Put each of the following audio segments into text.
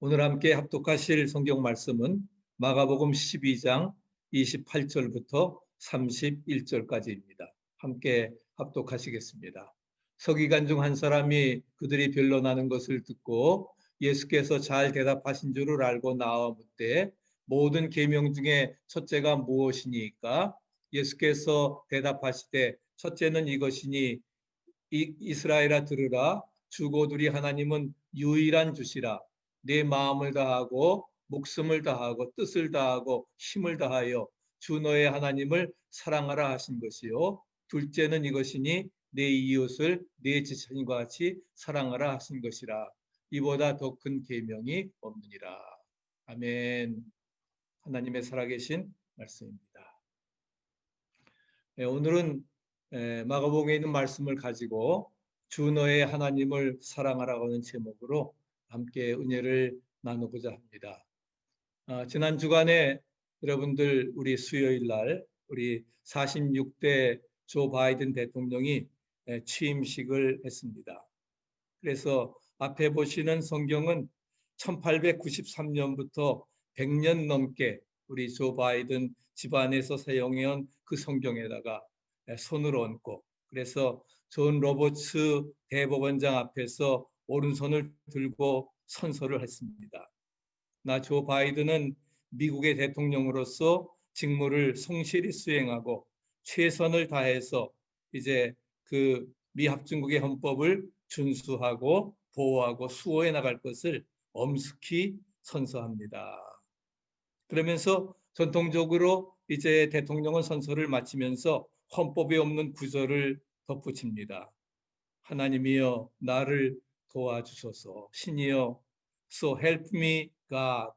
오늘 함께 합독하실 성경 말씀은 마가복음 12장 28절부터 31절까지입니다. 함께 합독하시겠습니다. 서기관 중 한 사람이 그들이 변론하는 것을 듣고 예수께서 잘 대답하신 줄을 알고 나와 묻되 모든 계명 중에 첫째가 무엇이니까? 예수께서 대답하시되 첫째는 이것이니 이스라엘아 들으라. 주고들이 하나님은 유일한 주시라. 내 마음을 다하고 목숨을 다하고 뜻을 다하고 힘을 다하여 주 너의 하나님을 사랑하라 하신 것이요. 둘째는 이것이니 내 이웃을 내 지체님과 같이 사랑하라 하신 것이라. 이보다 더 큰 계명이 없느니라. 아멘. 하나님의 살아계신 말씀입니다. 오늘은 마가복음에 있는 말씀을 가지고 주 너의 하나님을 사랑하라고 하는 제목으로 함께 은혜를 나누고자 합니다. 지난 주간에 여러분들 우리 수요일 날 우리 46대 조 바이든 대통령이 취임식을 했습니다. 그래서 앞에 보시는 성경은 1893년부터 100년 넘게 우리 조 바이든 집안에서 사용해온 그 성경에다가 손을 얹고, 그래서 존 로버츠 대법원장 앞에서 오른손을 들고 선서를 했습니다. 나 조 바이든은 미국의 대통령으로서 직무를 성실히 수행하고 최선을 다해서 이제 그 미합중국의 헌법을 준수하고 보호하고 수호해 나갈 것을 엄숙히 선서합니다. 그러면서 전통적으로 이제 대통령은 선서를 마치면서 헌법에 없는 구절을 덧붙입니다. 하나님이여 나를 도와주소서. 신이여 so help me God.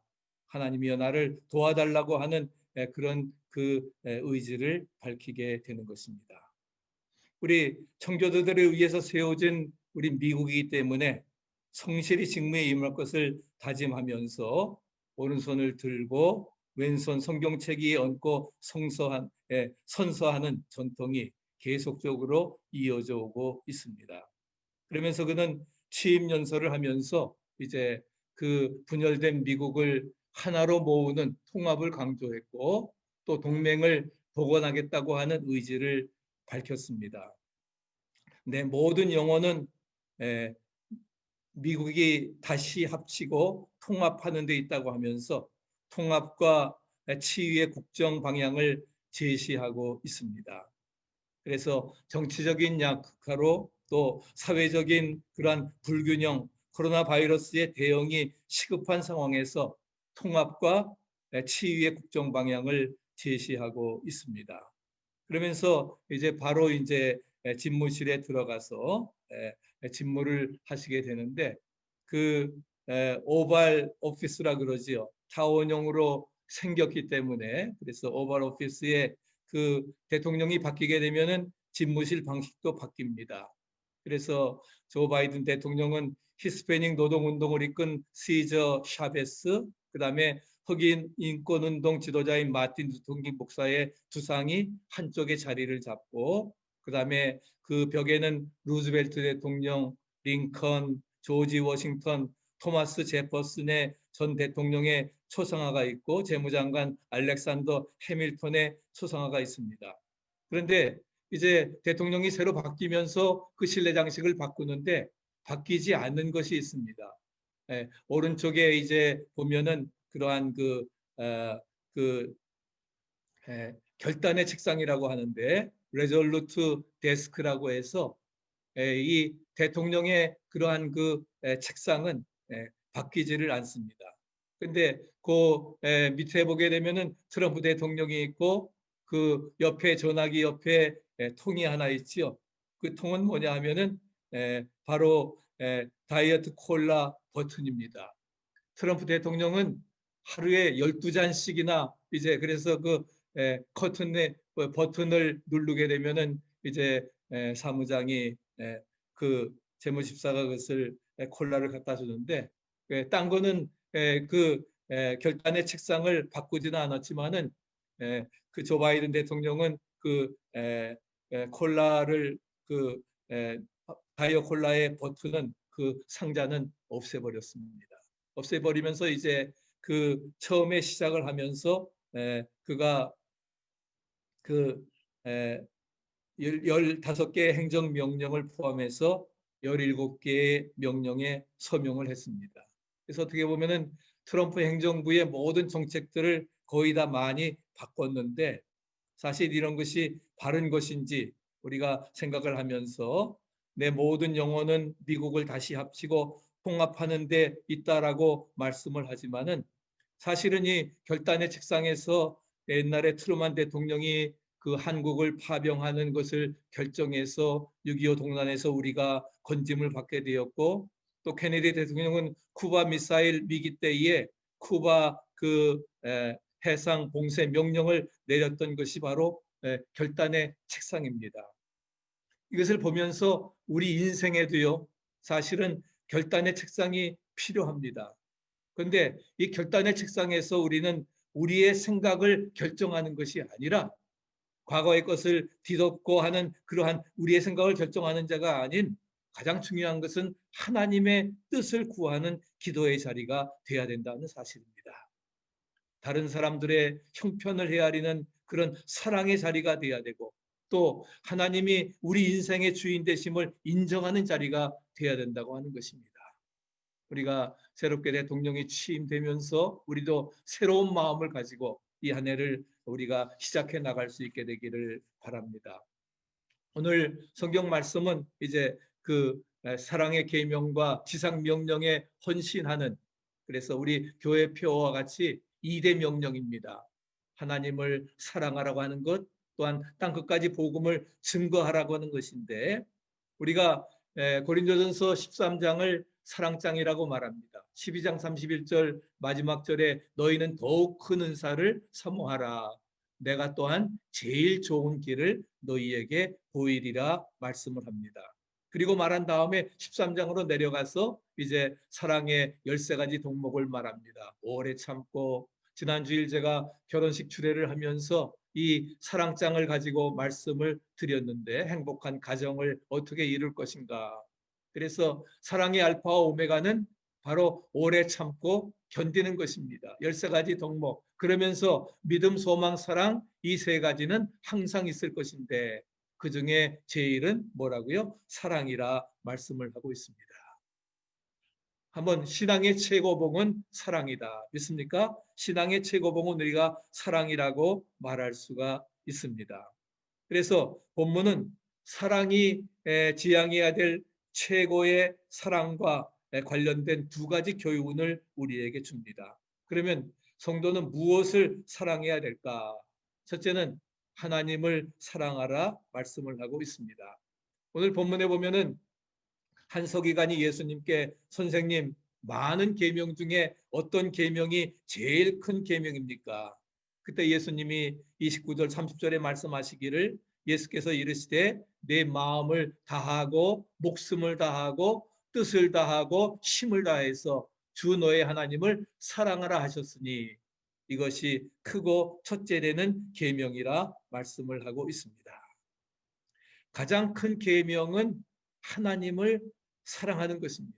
하나님이여 나를 도와달라고 하는 그런 그 의지를 밝히게 되는 것입니다. 우리 청교도들에 의해서 세워진 우리 미국이기 때문에 성실히 직무에 임할 것을 다짐하면서 오른손을 들고 왼손 성경책 위에 얹고 선서하는 전통이 계속적으로 이어져 오고 있습니다. 그러면서 그는 취임 연설을 하면서 이제 그 분열된 미국을 하나로 모으는 통합을 강조했고 또 동맹을 복원하겠다고 하는 의지를 밝혔습니다. 내 모든 영혼은 미국이 다시 합치고 통합하는 데 있다고 하면서 통합과 치유의 국정 방향을 제시하고 있습니다. 그래서 정치적인 약화로 또 사회적인 그러한 불균형, 코로나 바이러스의 대응이 시급한 상황에서 통합과 치유의 국정 방향을 제시하고 있습니다. 그러면서 이제 바로 이제 집무실에 들어가서 집무를 하시게 되는데 그 오발 오피스라 그러지요. 타원형으로 생겼기 때문에 그래서 오발 오피스에 그 대통령이 바뀌게 되면은 집무실 방식도 바뀝니다. 그래서 조 바이든 대통령은 히스패닉 노동운동을 이끈 시저 샤베스, 그다음에 흑인 인권운동 지도자인 마틴 루터킹 목사의 두상이 한쪽에 자리를 잡고, 그다음에 그 벽에는 루즈벨트 대통령, 링컨, 조지 워싱턴, 토마스 제퍼슨의 전 대통령의 초상화가 있고 재무장관 알렉산더 해밀턴의 초상화가 있습니다. 그런데 이제 대통령이 새로 바뀌면서 그 실내 장식을 바꾸는데 바뀌지 않는 것이 있습니다. 오른쪽에 이제 보면은 그러한 그 결단의 책상이라고 하는데 레졸루트 데스크라고 해서 이 대통령의 그러한 그 책상은 바뀌지를 않습니다. 근데 그 밑에 보게 되면은 트럼프 대통령이 있고 그 옆에 전화기 옆에 통이 하나 있지요. 그 통은 뭐냐 하면은 바로 다이어트 콜라 버튼입니다. 트럼프 대통령은 하루에 12잔씩이나 이제 그래서 그 커튼에 버튼을 누르게 되면은 이제 사무장이 그 재무집사가 그것을 콜라를 갖다 주는데 딴 거는 그 결단의 책상을 바꾸지는 않았지만은 그 조 바이든 대통령은 그 콜라를 그 다이어 콜라의 버튼은 그 상자는 없애버렸습니다. 없애버리면서 이제 그 처음에 시작을 하면서 그가 그 15개의 행정명령을 포함해서 17개의 명령에 서명을 했습니다. 그래서 어떻게 보면은 트럼프 행정부의 모든 정책들을 거의 다 많이 바꿨는데 사실 이런 것이 바른 것인지 우리가 생각을 하면서 내 모든 영혼은 미국을 다시 합치고 통합하는 데 있다라고 말씀을 하지만은 사실은 이 결단의 책상에서 옛날에 트루만 대통령이 그 한국을 파병하는 것을 결정해서 6.25 동란에서 우리가 건짐을 받게 되었고 또 케네디 대통령은 쿠바 미사일 위기 때에 쿠바 그 해상 봉쇄 명령을 내렸던 것이 바로 결단의 책상입니다. 이것을 보면서 우리 인생에도요, 사실은 결단의 책상이 필요합니다. 그런데 이 결단의 책상에서 우리는 우리의 생각을 결정하는 것이 아니라 과거의 것을 뒤덮고 하는 그러한 우리의 생각을 결정하는 자가 아닌 가장 중요한 것은 하나님의 뜻을 구하는 기도의 자리가 되어야 된다는 사실입니다. 다른 사람들의 형편을 헤아리는 그런 사랑의 자리가 되어야 되고 또 하나님이 우리 인생의 주인 되심을 인정하는 자리가 되어야 된다고 하는 것입니다. 우리가 새롭게 대통령이 취임되면서 우리도 새로운 마음을 가지고 이 한 해를 우리가 시작해 나갈 수 있게 되기를 바랍니다. 오늘 성경 말씀은 이제 그 사랑의 계명과 지상 명령에 헌신하는 그래서 우리 교회 표와 같이 2대 명령입니다. 하나님을 사랑하라고 하는 것 또한 땅 끝까지 복음을 증거하라고 하는 것인데 우리가 고린도전서 13장을 사랑장이라고 말합니다. 12장 31절 마지막 절에 너희는 더욱 큰 은사를 사모하라. 내가 또한 제일 좋은 길을 너희에게 보이리라 말씀을 합니다. 그리고 말한 다음에 13장으로 내려가서 이제 사랑의 13가지 동목을 말합니다. 오래 참고 지난 주일 제가 결혼식 주례를 하면서 이 사랑장을 가지고 말씀을 드렸는데 행복한 가정을 어떻게 이룰 것인가. 그래서 사랑의 알파와 오메가는 바로 오래 참고 견디는 것입니다. 13가지 덕목. 그러면서 믿음, 소망, 사랑 이 세 가지는 항상 있을 것인데 그 중에 제일은 뭐라고요? 사랑이라 말씀을 하고 있습니다. 한번 신앙의 최고봉은 사랑이다. 믿습니까? 신앙의 최고봉은 우리가 사랑이라고 말할 수가 있습니다. 그래서 본문은 사랑이 지향해야 될 최고의 사랑과 관련된 2가지 교훈을 우리에게 줍니다. 그러면 성도는 무엇을 사랑해야 될까? 첫째는 하나님을 사랑하라 말씀을 하고 있습니다. 오늘 본문에 보면은 한 서기관이 예수님께 선생님 많은 계명 중에 어떤 계명이 제일 큰 계명입니까? 그때 예수님이 29절 30절에 말씀하시기를 예수께서 이르시되 내 마음을 다하고 목숨을 다하고 뜻을 다하고 힘을 다해서 주 너의 하나님을 사랑하라 하셨으니 이것이 크고 첫째 되는 계명이라 말씀을 하고 있습니다. 가장 큰 계명은 하나님을 사랑하는 것입니다.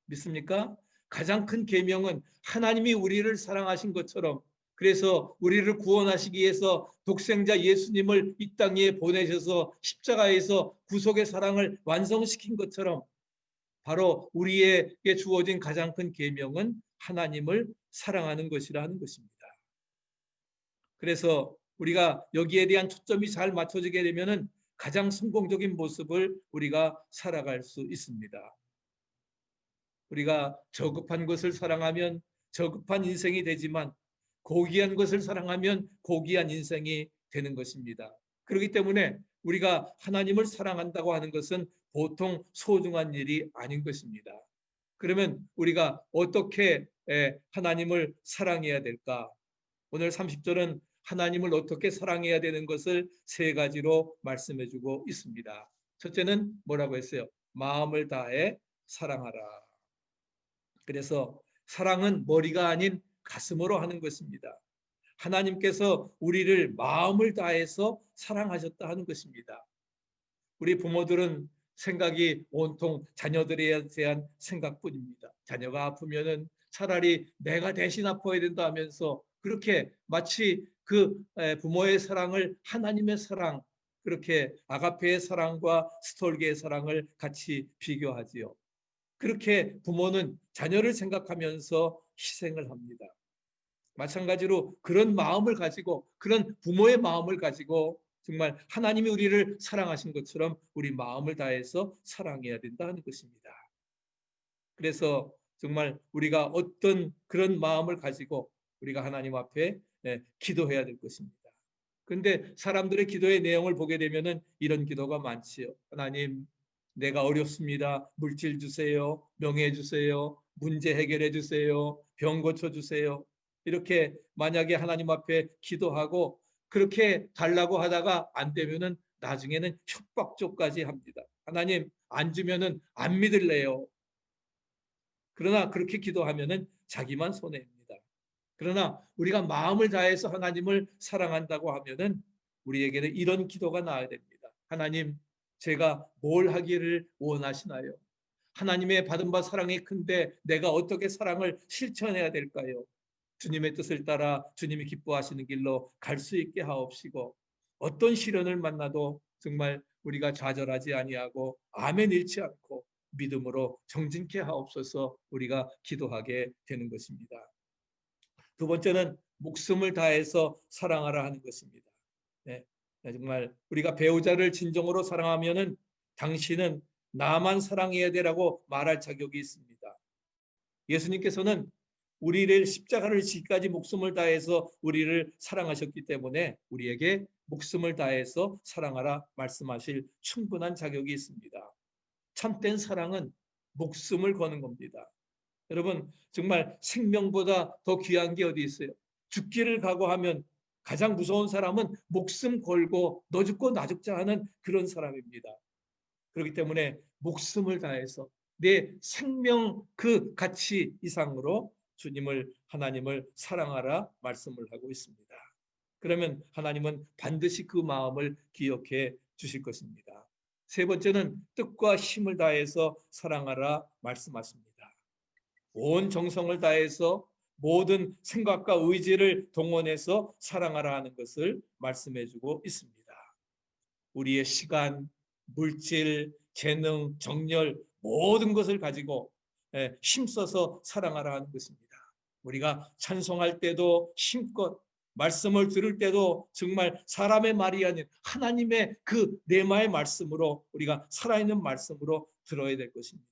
믿습니까? 가장 큰 계명은 하나님이 우리를 사랑하신 것처럼 그래서 우리를 구원하시기 위해서 독생자 예수님을 이 땅에 보내셔서 십자가에서 구속의 사랑을 완성시킨 것처럼 바로 우리에게 주어진 가장 큰 계명은 하나님을 사랑하는 것이라는 것입니다. 그래서 우리가 여기에 대한 초점이 잘 맞춰지게 되면은 가장 성공적인 모습을 우리가 살아갈 수 있습니다. 우리가 저급한 것을 사랑하면 저급한 인생이 되지만 고귀한 것을 사랑하면 고귀한 인생이 되는 것입니다. 그렇기 때문에 우리가 하나님을 사랑한다고 하는 것은 보통 소중한 일이 아닌 것입니다. 그러면 우리가 어떻게 하나님을 사랑해야 될까? 오늘 30절은 하나님을 어떻게 사랑해야 되는 것을 3가지로 말씀해 주고 있습니다. 첫째는 뭐라고 했어요? 마음을 다해 사랑하라. 그래서 사랑은 머리가 아닌 가슴으로 하는 것입니다. 하나님께서 우리를 마음을 다해서 사랑하셨다 하는 것입니다. 우리 부모들은 생각이 온통 자녀들에 대한 생각뿐입니다. 자녀가 아프면은 차라리 내가 대신 아파야 된다 하면서 그렇게 마치 그 부모의 사랑을 하나님의 사랑, 그렇게 아가페의 사랑과 스톨게의 사랑을 같이 비교하지요. 그렇게 부모는 자녀를 생각하면서 희생을 합니다. 마찬가지로 그런 마음을 가지고, 그런 부모의 마음을 가지고 정말 하나님이 우리를 사랑하신 것처럼 우리 마음을 다해서 사랑해야 된다는 것입니다. 그래서 정말 우리가 어떤 그런 마음을 가지고 우리가 하나님 앞에 기도해야 될 것입니다. 그런데 사람들의 기도의 내용을 보게 되면은 이런 기도가 많지요. 하나님, 내가 어렵습니다. 물질 주세요. 명예 주세요. 문제 해결해 주세요. 병 고쳐 주세요. 이렇게 만약에 하나님 앞에 기도하고 그렇게 달라고 하다가 안 되면은 나중에는 협박조까지 합니다. 하나님, 안 주면은 안 믿을래요. 그러나 그렇게 기도하면은 자기만 손해입니다. 그러나 우리가 마음을 다해서 하나님을 사랑한다고 하면은 우리에게는 이런 기도가 나와야 됩니다. 하나님, 제가 뭘 하기를 원하시나요? 하나님의 받은 바 사랑이 큰데 내가 어떻게 사랑을 실천해야 될까요? 주님의 뜻을 따라 주님이 기뻐하시는 길로 갈 수 있게 하옵시고, 어떤 시련을 만나도 정말 우리가 좌절하지 아니하고 아멘 잃지 않고 믿음으로 정진케 하옵소서. 우리가 기도하게 되는 것입니다. 두 번째는 목숨을 다해서 사랑하라 하는 것입니다. 네, 정말 우리가 배우자를 진정으로 사랑하면은 당신은 나만 사랑해야 되라고 말할 자격이 있습니다. 예수님께서는 우리를 십자가를 지기까지 목숨을 다해서 우리를 사랑하셨기 때문에 우리에게 목숨을 다해서 사랑하라 말씀하실 충분한 자격이 있습니다. 참된 사랑은 목숨을 거는 겁니다. 여러분, 정말 생명보다 더 귀한 게 어디 있어요? 죽기를 각오하면 가장 무서운 사람은 목숨 걸고 너 죽고 나 죽자 하는 그런 사람입니다. 그렇기 때문에 목숨을 다해서 내 생명 그 가치 이상으로 주님을, 하나님을 사랑하라 말씀을 하고 있습니다. 그러면 하나님은 반드시 그 마음을 기억해 주실 것입니다. 세 번째는 뜻과 힘을 다해서 사랑하라 말씀하십니다. 온 정성을 다해서 모든 생각과 의지를 동원해서 사랑하라 하는 것을 말씀해 주고 있습니다. 우리의 시간, 물질, 재능, 정열 모든 것을 가지고 힘써서 사랑하라 하는 것입니다. 우리가 찬송할 때도 힘껏, 말씀을 들을 때도 정말 사람의 말이 아닌 하나님의 그 내마의 말씀으로, 우리가 살아있는 말씀으로 들어야 될 것입니다.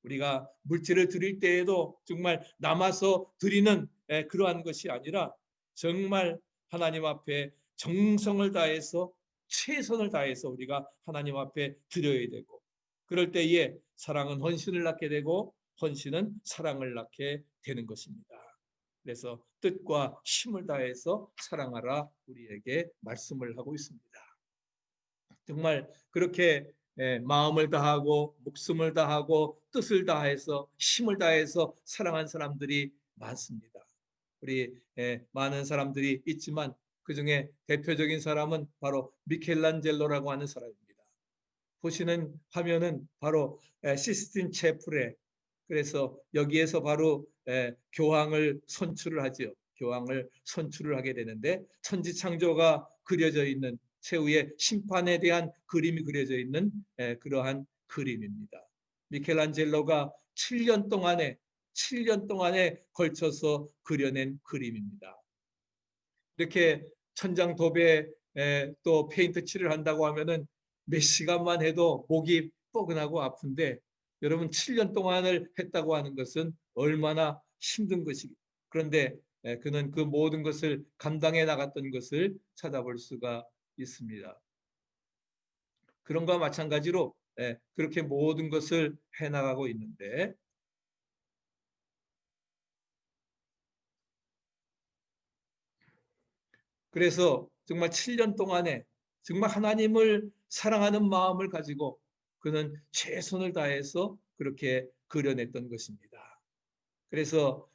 우리가 물질을 드릴 때에도 정말 남아서 드리는 그러한 것이 아니라 정말 하나님 앞에 정성을 다해서, 최선을 다해서 우리가 하나님 앞에 드려야 되고, 그럴 때에 사랑은 헌신을 낳게 되고 헌신은 사랑을 낳게 되는 것입니다. 그래서 뜻과 힘을 다해서 사랑하라 우리에게 말씀을 하고 있습니다. 정말 그렇게 마음을 다하고 목숨을 다하고 뜻을 다해서 힘을 다해서 사랑한 사람들이 많습니다. 우리 많은 사람들이 있지만 그중에 대표적인 사람은 바로 미켈란젤로라고 하는 사람입니다. 보시는 화면은 바로 시스틴 체플에, 그래서 여기에서 바로 교황을 선출을 하죠. 교황을 선출을 하게 되는데 천지창조가 그려져 있는, 최후의 심판에 대한 그림이 그려져 있는 그러한 그림입니다. 미켈란젤로가 7년 동안에 걸쳐서 그려낸 그림입니다. 이렇게 천장도배에 또 페인트 칠을 한다고 하면은 몇 시간만 해도 목이 뻐근하고 아픈데, 여러분 7년 동안을 했다고 하는 것은 얼마나 힘든 것이. 그런데 그는 그 모든 것을 감당해 나갔던 것을 찾아볼 수가 있습니다. 그런 것과 마찬가지로 그렇게 모든 것을 해나가고 있는데, 그래서 정말 7년 동안에 정말 하나님을 사랑하는 마음을 가지고 그는 최선을 다해서 그렇게 그려냈던 것입니다. 그래서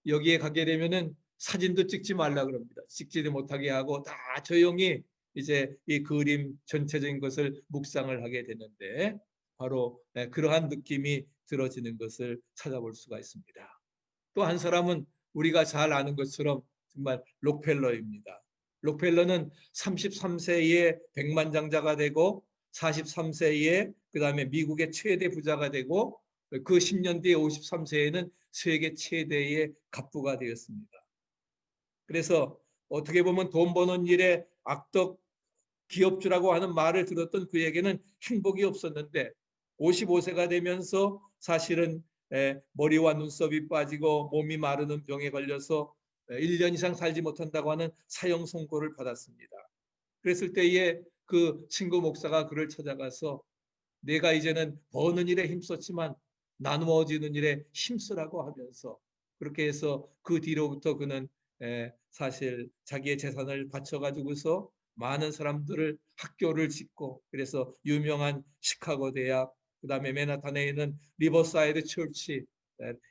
여기에 가게 되면은 사진도 찍지 말라 그럽니다. 찍지도 못하게 하고 다 조용히 이제 이 그림 전체적인 것을 묵상을 하게 되는데, 바로 그러한 느낌이 들어지는 것을 찾아볼 수가 있습니다. 또 한 사람은 우리가 잘 아는 것처럼 정말 록펠러입니다. 록펠러는 33세에 백만장자가 되고 43세에 그다음에 미국의 최대 부자가 되고 그 10년 뒤에 53세에는 세계 최대의 갑부가 되었습니다. 그래서 어떻게 보면 돈 버는 일에 악덕 기업주라고 하는 말을 들었던 그에게는 행복이 없었는데 55세가 되면서 사실은 머리와 눈썹이 빠지고 몸이 마르는 병에 걸려서 1년 이상 살지 못한다고 하는 사형 선고를 받았습니다. 그랬을 때에 그 친구 목사가 그를 찾아가서 내가 이제는 버는 일에 힘썼지만 나누어지는 일에 힘쓰라고 하면서 그렇게 해서 그 뒤로부터 그는 사실 자기의 재산을 바쳐가지고서 많은 사람들을 학교를 짓고 그래서 유명한 시카고 대학 그다음에 맨하탄에 있는 리버사이드 처치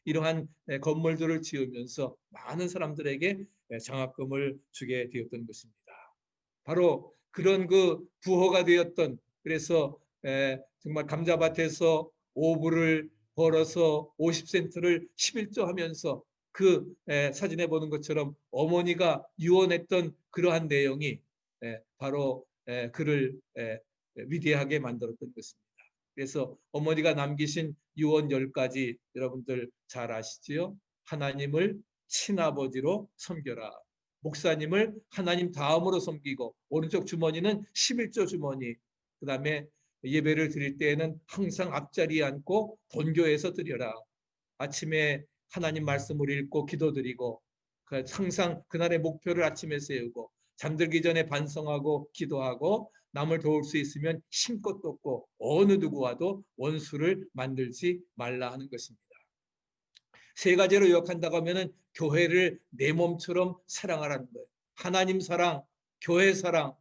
이러한 건물들을 지으면서 많은 사람들에게 장학금을 주게 되었던 것입니다. 바로 그런 그 부호가 되었던 그래서 정말 감자밭에서 오불을 벌어서 50센트를 11조 하면서 그 사진에 보는 것처럼 어머니가 유언했던 그러한 내용이 바로 그를 위대하게 만들었던 것입니다. 그래서 어머니가 남기신 유언 10가지 여러분들 잘 아시지요? 하나님을 친아버지로 섬겨라. 목사님을 하나님 다음으로 섬기고 오른쪽 주머니는 11조 주머니 그 다음에 예배를 드릴 때에는 항상 앞자리에 앉고 본교에서 드려라. 아침에 하나님 말씀을 읽고 기도드리고 항상 그날의 목표를 아침에 세우고 잠들기 전에 반성하고 기도하고 남을 도울 수 있으면 힘껏 돕고 어느 누구와도 원수를 만들지 말라 하는 것입니다. 세 가지로 요약한다고 하면은 교회를 내 몸처럼 사랑하라는 거예요. 하나님 사랑, 교회 사랑,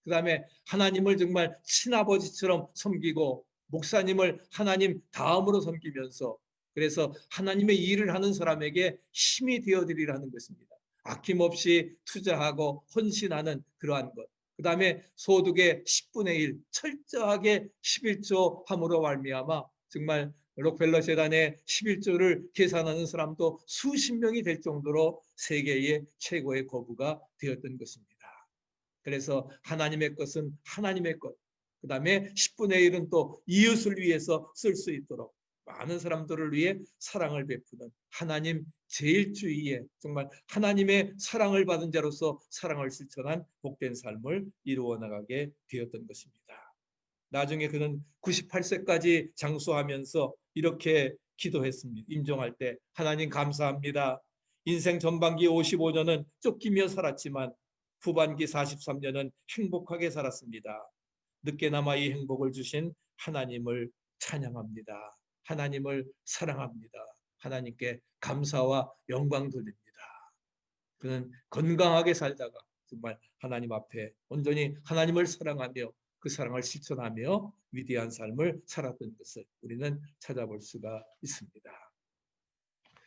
그 다음에 하나님을 정말 친아버지처럼 섬기고 목사님을 하나님 다음으로 섬기면서 그래서 하나님의 일을 하는 사람에게 힘이 되어드리라는 것입니다. 아낌없이 투자하고 헌신하는 그러한 것. 그 다음에 소득의 10분의 1 철저하게 11조 함으로 말미암아 정말 록펠러 재단의 11조를 계산하는 사람도 수십 명이 될 정도로 세계의 최고의 거부가 되었던 것입니다. 그래서 하나님의 것은 하나님의 것, 그 다음에 10분의 1은 또 이웃을 위해서 쓸 수 있도록 많은 사람들을 위해 사랑을 베푸는 하나님 제일주의에 정말 하나님의 사랑을 받은 자로서 사랑을 실천한 복된 삶을 이루어 나가게 되었던 것입니다. 나중에 그는 98세까지 장수하면서 이렇게 기도했습니다. 임종할 때 하나님 감사합니다. 인생 전반기 55년은 쫓기며 살았지만 후반기 43년은 행복하게 살았습니다. 늦게나마 이 행복을 주신 하나님을 찬양합니다. 하나님을 사랑합니다. 하나님께 감사와 영광 돌립니다. 그는 건강하게 살다가 정말 하나님 앞에 온전히 하나님을 사랑하며 그 사랑을 실천하며 위대한 삶을 살았던 것을 우리는 찾아볼 수가 있습니다.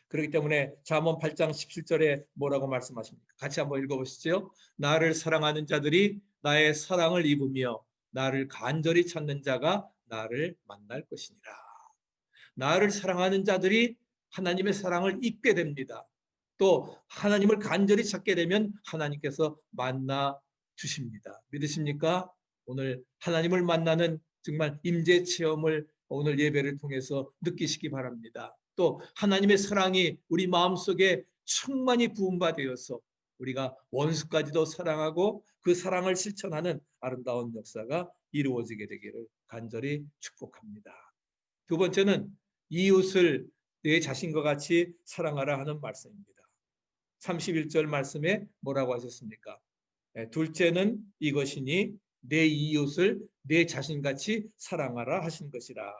그렇기 때문에 잠언 8장 17절에 뭐라고 말씀하십니까? 같이 한번 읽어보시죠. 나를 사랑하는 자들이 나의 사랑을 입으며 나를 간절히 찾는 자가 나를 만날 것이니라. 나를 사랑하는 자들이 하나님의 사랑을 입게 됩니다. 또 하나님을 간절히 찾게 되면 하나님께서 만나 주십니다. 믿으십니까? 오늘 하나님을 만나는 정말 임재 체험을 오늘 예배를 통해서 느끼시기 바랍니다. 또 하나님의 사랑이 우리 마음속에 충만히 부음받아서 우리가 원수까지도 사랑하고 그 사랑을 실천하는 아름다운 역사가 이루어지게 되기를 간절히 축복합니다. 두 번째는 이웃을 내 자신과 같이 사랑하라 하는 말씀입니다. 31절 말씀에 뭐라고 하셨습니까? 둘째는 이것이니 내 이웃을 내 자신같이 사랑하라 하신 것이라.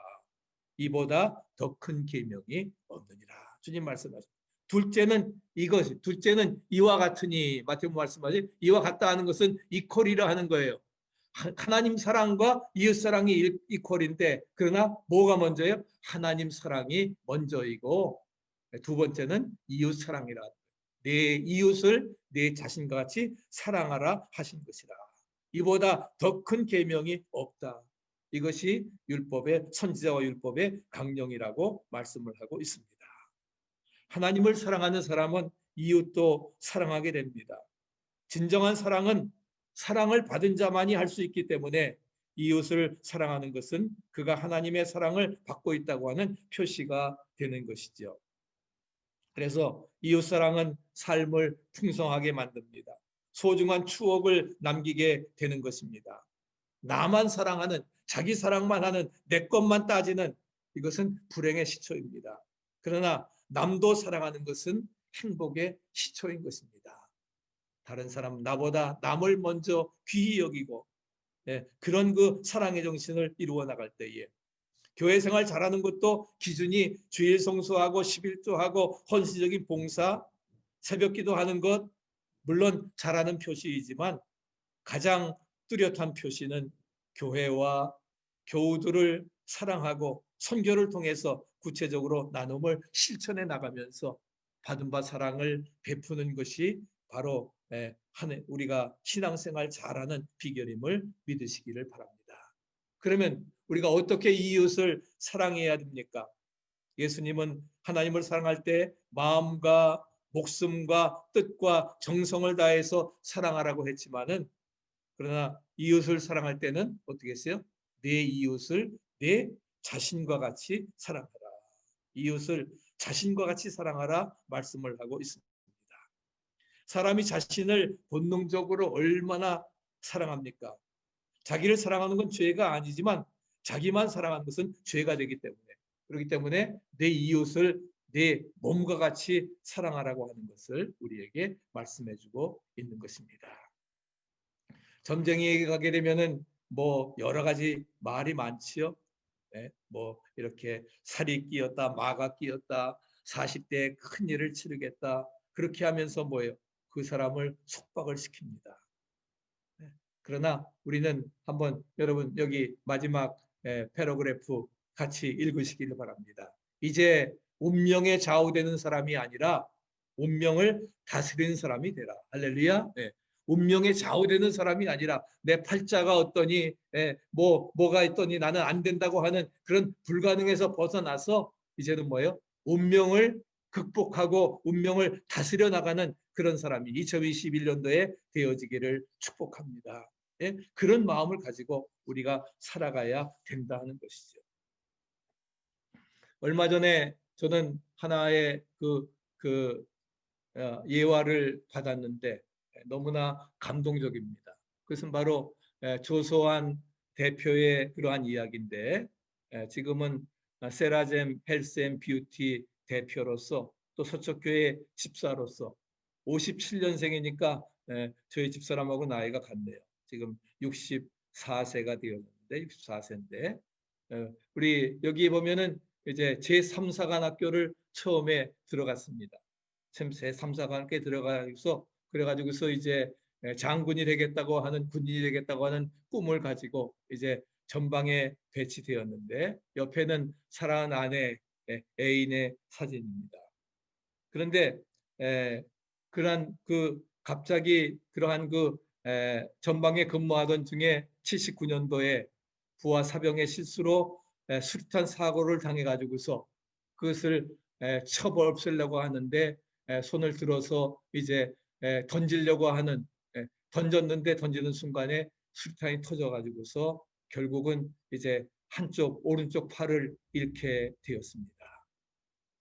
이보다 더 큰 계명이 없느니라. 주님 말씀하십니다. 둘째는 이것이, 둘째는 이와 같으니, 마태복음 말씀하지 이와 같다 하는 것은 이퀄이라 하는 거예요. 하나님 사랑과 이웃 사랑이 이퀄인데 그러나 뭐가 먼저예요? 하나님 사랑이 먼저이고 두 번째는 이웃 사랑이라. 내 이웃을 내 자신과 같이 사랑하라 하신 것이라. 이보다 더 큰 계명이 없다. 이것이 율법의 선지자와 율법의 강령이라고 말씀을 하고 있습니다. 하나님을 사랑하는 사람은 이웃도 사랑하게 됩니다. 진정한 사랑은 사랑을 받은 자만이 할 수 있기 때문에 이웃을 사랑하는 것은 그가 하나님의 사랑을 받고 있다고 하는 표시가 되는 것이죠. 그래서 이웃사랑은 삶을 풍성하게 만듭니다. 소중한 추억을 남기게 되는 것입니다. 나만 사랑하는, 자기 사랑만 하는, 내 것만 따지는 이것은 불행의 시초입니다. 그러나 남도 사랑하는 것은 행복의 시초인 것입니다. 다른 사람, 나보다 남을 먼저 귀히 여기고 그런 그 사랑의 정신을 이루어 나갈 때에 교회 생활 잘하는 것도 기준이 주일 성수하고 11조하고 헌신적인 봉사, 새벽 기도하는 것, 물론 잘하는 표시이지만 가장 뚜렷한 표시는 교회와 교우들을 사랑하고 선교를 통해서 구체적으로 나눔을 실천해 나가면서 받은 바 사랑을 베푸는 것이 바로 우리가 신앙생활 잘하는 비결임을 믿으시기를 바랍니다. 그러면 우리가 어떻게 이웃을 사랑해야 됩니까? 예수님은 하나님을 사랑할 때 마음과 목숨과 뜻과 정성을 다해서 사랑하라고 했지만은 그러나 이웃을 사랑할 때는 어떻게 했어요? 내 이웃을 내 자신과 같이 사랑하라. 이웃을 자신과 같이 사랑하라 말씀을 하고 있습니다. 사람이 자신을 본능적으로 얼마나 사랑합니까? 자기를 사랑하는 건 죄가 아니지만 자기만 사랑하는 것은 죄가 되기 때문에 그렇기 때문에 내 이웃을 내 몸과 같이 사랑하라고 하는 것을 우리에게 말씀해주고 있는 것입니다. 점쟁이에게 가게 되면은 뭐 여러 가지 말이 많지요. 뭐 이렇게 살이 끼었다, 마가 끼었다, 40대에 큰 일을 치르겠다. 그렇게 하면서 뭐예요? 그 사람을 속박을 시킵니다. 그러나 우리는 한번 여러분 여기 마지막 패러그래프 같이 읽으시기를 바랍니다. 이제 운명에 좌우되는 사람이 아니라 운명을 다스리는 사람이 되라. 할렐루야. 운명에 좌우되는 사람이 아니라 내 팔자가 어떠니 뭐가 있더니 나는 안 된다고 하는 그런 불가능에서 벗어나서 이제는 뭐예요? 운명을 극복하고 운명을 다스려 나가는 그런 사람이 2021년도에 되어지기를 축복합니다. 그런 마음을 가지고 우리가 살아가야 된다는 것이죠. 얼마 전에 저는 하나의 예화를 받았는데 너무나 감동적입니다. 그것은 바로 조소한 대표의 그러한 이야기인데 지금은 세라젬 헬스 앤 뷰티 대표로서 또 서초교회 집사로서 57년생이니까 저희 집사람하고 나이가 같네요. 지금 64세가 되었는데 64세인데 우리 여기 보면은 이제 제3사관학교를 처음에 들어갔습니다. 제3사관학교에 들어가서 그래가지고서 이제 장군이 되겠다고 하는 군인이 되겠다고 하는 꿈을 가지고 이제 전방에 배치되었는데 옆에는 사랑하는 아내 애인의 사진입니다. 그런데 그러한 갑자기 그러한 전방에 근무하던 중에 79년도에 부하 사병의 실수로 수류탄 사고를 당해가지고서 그것을 처벌 없애려고 하는데 손을 들어서 이제 던지려고 하는 던졌는데 던지는 순간에 수류탄이 터져가지고서 결국은 이제 한쪽 오른쪽 팔을 잃게 되었습니다.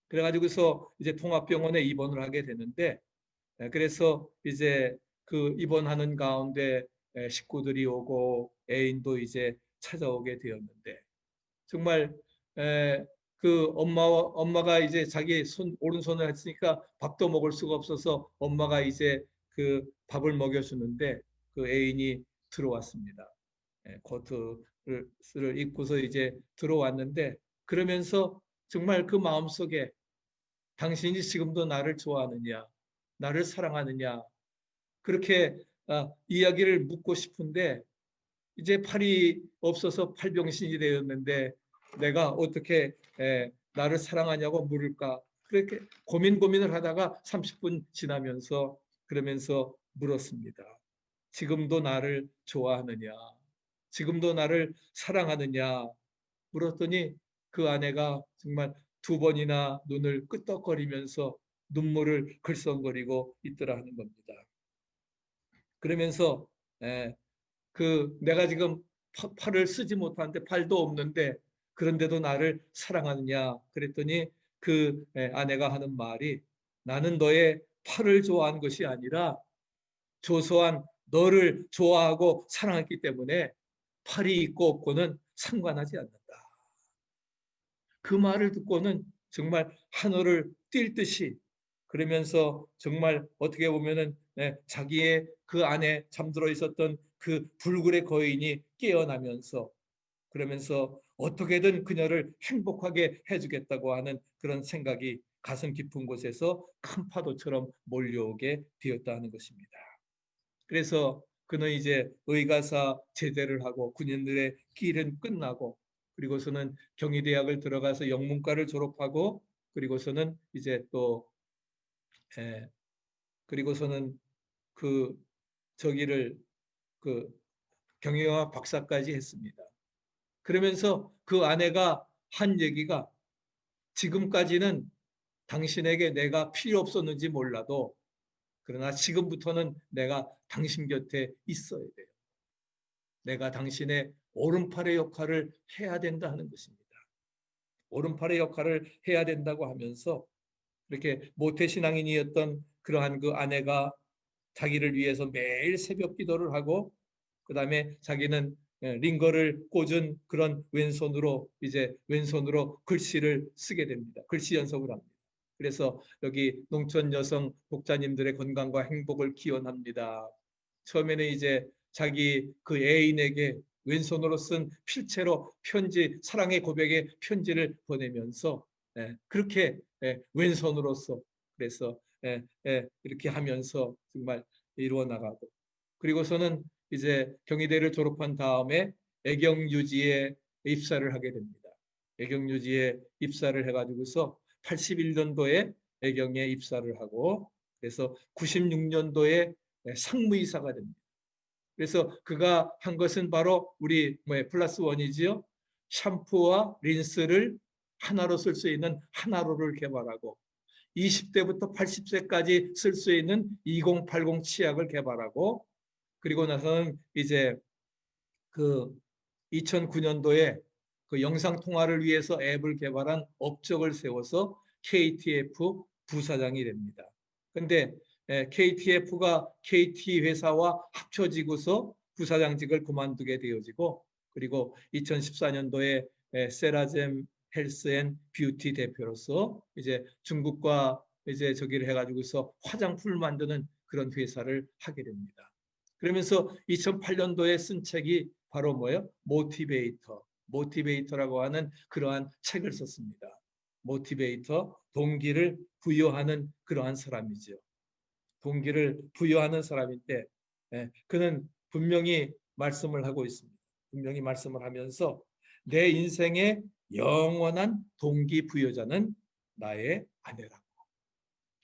그래가지고서 이제 통합병원에 입원을 하게 되는데 그래서 이제 그 입원하는 가운데 식구들이 오고 애인도 이제 찾아오게 되었는데 정말 그 엄마가 이제 자기 오른손을 했으니까 밥도 먹을 수가 없어서 엄마가 이제 그 밥을 먹여주는데 그 애인이 들어왔습니다. 코트를 입고서 이제 들어왔는데 그러면서 정말 그 마음속에 당신이 지금도 나를 좋아하느냐, 나를 사랑하느냐 그렇게 이야기를 묻고 싶은데 이제 팔이 없어서 팔병신이 되었는데 내가 어떻게 나를 사랑하냐고 물을까 그렇게 고민을 하다가 30분 지나면서 그러면서 물었습니다. 지금도 나를 좋아하느냐, 지금도 나를 사랑하느냐 물었더니 그 아내가 정말 두 번이나 눈을 끄덕거리면서 눈물을 글썽거리고 있더라 하는 겁니다. 그러면서 내가 지금 팔을 쓰지 못하는데 팔도 없는데 그런데도 나를 사랑하느냐 그랬더니 아내가 하는 말이 나는 너의 팔을 좋아한 것이 아니라 조소한 너를 좋아하고 사랑했기 때문에 팔이 있고 없고는 상관하지 않는다. 그 말을 듣고는 정말 하늘을 뛸 듯이 그러면서 정말 어떻게 보면은 자기의 그 안에 잠들어 있었던 그 불굴의 거인이 깨어나면서 그러면서 어떻게든 그녀를 행복하게 해주겠다고 하는 그런 생각이 가슴 깊은 곳에서 큰 파도처럼 몰려오게 되었다는 것입니다. 그래서 그는 이제 의가사 제대를 하고 군인들의 길은 끝나고 그리고서는 경희대학을 들어가서 영문과를 졸업하고 그리고서는 이제 또 그리고서는 그 저기를 그 경영학 박사까지 했습니다. 그러면서 그 아내가 한 얘기가 지금까지는 당신에게 내가 필요 없었는지 몰라도 그러나 지금부터는 내가 당신 곁에 있어야 돼요. 내가 당신의 오른팔의 역할을 해야 된다 하는 것입니다. 오른팔의 역할을 해야 된다고 하면서 이렇게 모태신앙인이었던 그러한 그 아내가 자기를 위해서 매일 새벽 기도를 하고 그 다음에 자기는 링거를 꽂은 그런 왼손으로 글씨를 쓰게 됩니다. 글씨 연습을 합니다. 그래서 여기 농촌 여성 독자님들의 건강과 행복을 기원합니다. 처음에는 이제 자기 그 애인에게 왼손으로 쓴 필체로 사랑의 고백의 편지를 보내면서 그렇게 왼손으로서 그래서 이렇게 하면서 정말 이루어 나가고 그리고서는 이제 경희대를 졸업한 다음에 애경유지에 입사를 하게 됩니다. 애경유지에 입사를 해가지고서 81년도에 애경에 입사를 하고 그래서 96년도에 상무이사가 됩니다. 그래서 그가 한 것은 바로 우리 플러스 원이지요. 샴푸와 린스를 하나로 쓸 수 있는 하나로를 개발하고 20대부터 80세까지 쓸 수 있는 2080 치약을 개발하고 그리고 나서는 이제 그 2009년도에 그 영상 통화를 위해서 앱을 개발한 업적을 세워서 KTF 부사장이 됩니다. 근데 KTF가 KT 회사와 합쳐지고서 부사장직을 그만두게 되어지고 그리고 2014년도에 세라젬 헬스 앤 뷰티 대표로서 이제 중국과 이제 저기를 해가지고서 화장품을 만드는 그런 회사를 하게 됩니다. 그러면서 2008년도에 쓴 책이 바로 뭐예요? 모티베이터라고 하는 그러한 책을 썼습니다. 모티베이터, 동기를 부여하는 그러한 사람이죠. 동기를 부여하는 사람인데 그는 분명히 말씀을 하고 있습니다. 분명히 말씀을 하면서 내 인생의 영원한 동기부여자는 나의 아내라고.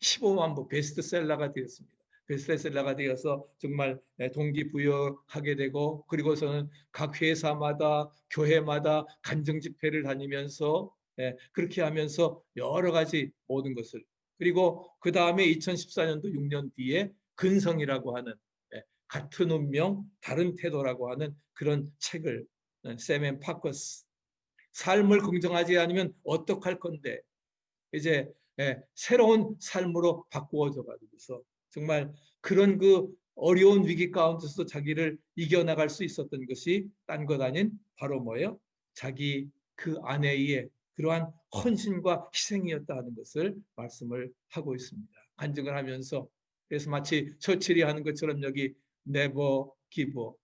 15만 부 베스트셀러가 되었습니다. 베스트셀러가 되어서 정말 동기부여하게 되고 그리고서는 각 회사마다 교회마다 간증 집회를 다니면서 그렇게 하면서 여러 가지 모든 것을 그리고 그 다음에 2014년도 6년 뒤에 근성이라고 하는 같은 운명 다른 태도라고 하는 그런 책을 샘 파커스 삶을 긍정하지 않으면 어떡할 건데 이제 새로운 삶으로 바꾸어져 가지고서 정말 그런 그 어려운 위기 가운데서도 자기를 이겨나갈 수 있었던 것이 딴 것 아닌 바로 뭐예요? 자기 그 아내의 그러한 헌신과 희생이었다 하는 것을 말씀을 하고 있습니다. 간증을 하면서 그래서 마치 처칠이 하는 것처럼 여기 never give up,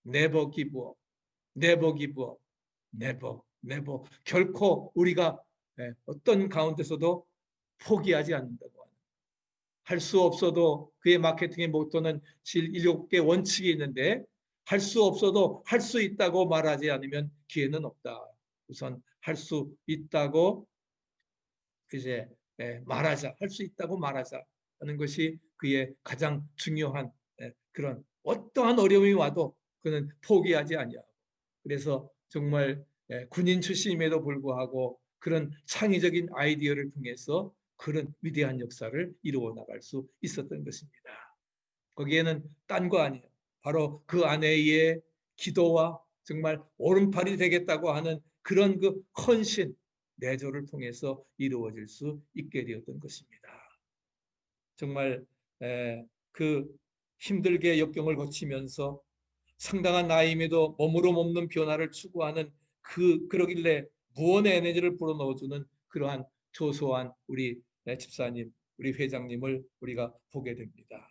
never give up, never give up, never, never 결코 우리가 어떤 가운데서도 포기하지 않는다고 하는. 할 수 없어도 그의 마케팅의 모토는 7개 원칙이 있는데 할 수 없어도 할 수 있다고 말하지 않으면 기회는 없다. 우선 할 수 있다고 이제 말하자. 할 수 있다고 말하자 하는 것이 그의 가장 중요한 그런 어떠한 어려움이 와도 그는 포기하지 아니하고 그래서 정말 군인 출신임에도 불구하고 그런 창의적인 아이디어를 통해서 그런 위대한 역사를 이루어 나갈 수 있었던 것입니다. 거기에는 딴 거 아니에요. 바로 그 아내의 기도와 정말 오른팔이 되겠다고 하는 그런 그 헌신, 내조를 통해서 이루어질 수 있게 되었던 것입니다. 정말 그 힘들게 역경을 거치면서 상당한 나이임에도 몸으로 몸는 변화를 추구하는 그러길래 무언의 에너지를 불어넣어주는 그러한 조소한 우리 집사님, 우리 회장님을 우리가 보게 됩니다.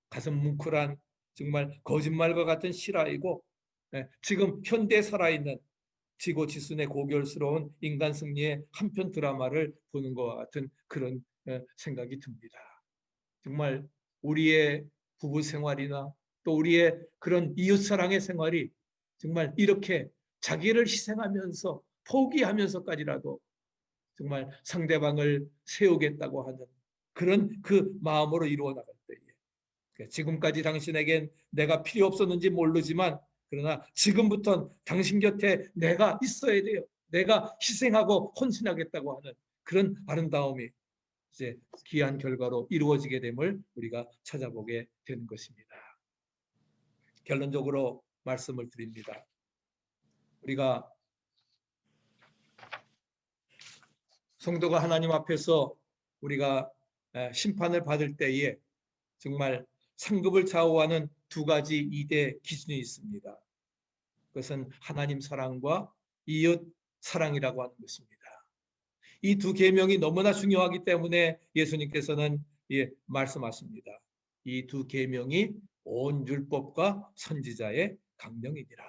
가슴 뭉클한 정말 거짓말과 같은 실화이고 지금 현대에 살아있는 지고지순의 고결스러운 인간 승리의 한편 드라마를 보는 것과 같은 그런 생각이 듭니다. 정말 우리의 부부 생활이나 또 우리의 그런 이웃사랑의 생활이 정말 이렇게 자기를 희생하면서 포기하면서까지라도 정말 상대방을 세우겠다고 하는 그런 그 마음으로 이루어 나갈 때에 지금까지 당신에겐 내가 필요 없었는지 모르지만 그러나 지금부터는 당신 곁에 내가 있어야 돼요. 내가 희생하고 헌신하겠다고 하는 그런 아름다움이 이제 귀한 결과로 이루어지게 됨을 우리가 찾아보게 되는 것입니다. 결론적으로 말씀을 드립니다. 우리가 성도가 하나님 앞에서 우리가 심판을 받을 때에 정말 상급을 좌우하는 두 가지 이대 기준이 있습니다. 그것은 하나님 사랑과 이웃 사랑이라고 하는 것입니다. 이 두 계명이 너무나 중요하기 때문에 예수님께서는 말씀하십니다. 이 두 계명이 온 율법과 선지자의 강령이니라.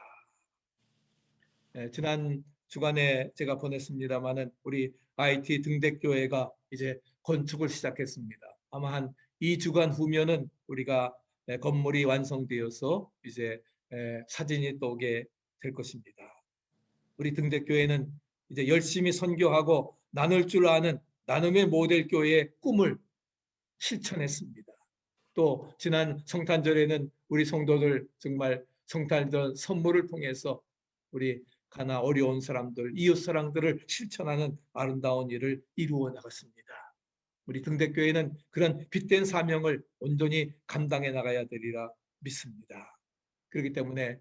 지난 주간에 제가 보냈습니다마는 우리 IT 등대교회가 이제 건축을 시작했습니다. 아마 한 2주간 후면은 우리가 건물이 완성되어서 이제 사진이 또 오게 될 것입니다. 우리 등대교회는 이제 열심히 선교하고 나눌 줄 아는 나눔의 모델 교회의 꿈을 실천했습니다. 또 지난 성탄절에는 우리 성도들 정말 성탄절 선물을 통해서 우리 가나 어려운 사람들, 이웃 사랑들을 실천하는 아름다운 일을 이루어 나갔습니다. 우리 등대교회는 그런 빗된 사명을 온전히 감당해 나가야 되리라 믿습니다. 그렇기 때문에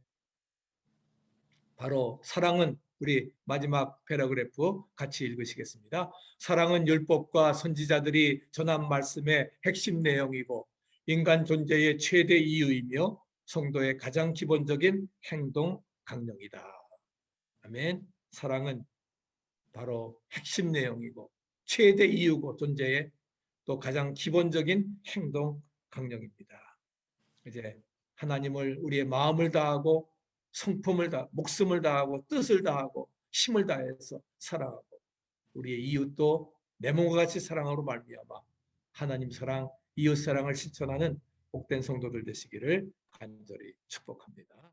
바로 사랑은 우리 마지막 패러그래프 같이 읽으시겠습니다. 사랑은 율법과 선지자들이 전한 말씀의 핵심 내용이고 인간 존재의 최대 이유이며 성도의 가장 기본적인 행동 강령이다. 아멘. 사랑은 바로 핵심 내용이고 최대 이유고 존재의 또 가장 기본적인 행동 강령입니다. 이제 하나님을 우리의 마음을 다하고 성품을 다, 목숨을 다하고 뜻을 다하고 힘을 다해서 사랑하고 우리의 이웃도 내 몸과 같이 사랑으로 말미암아 하나님 사랑, 이웃 사랑을 실천하는 복된 성도들 되시기를 간절히 축복합니다.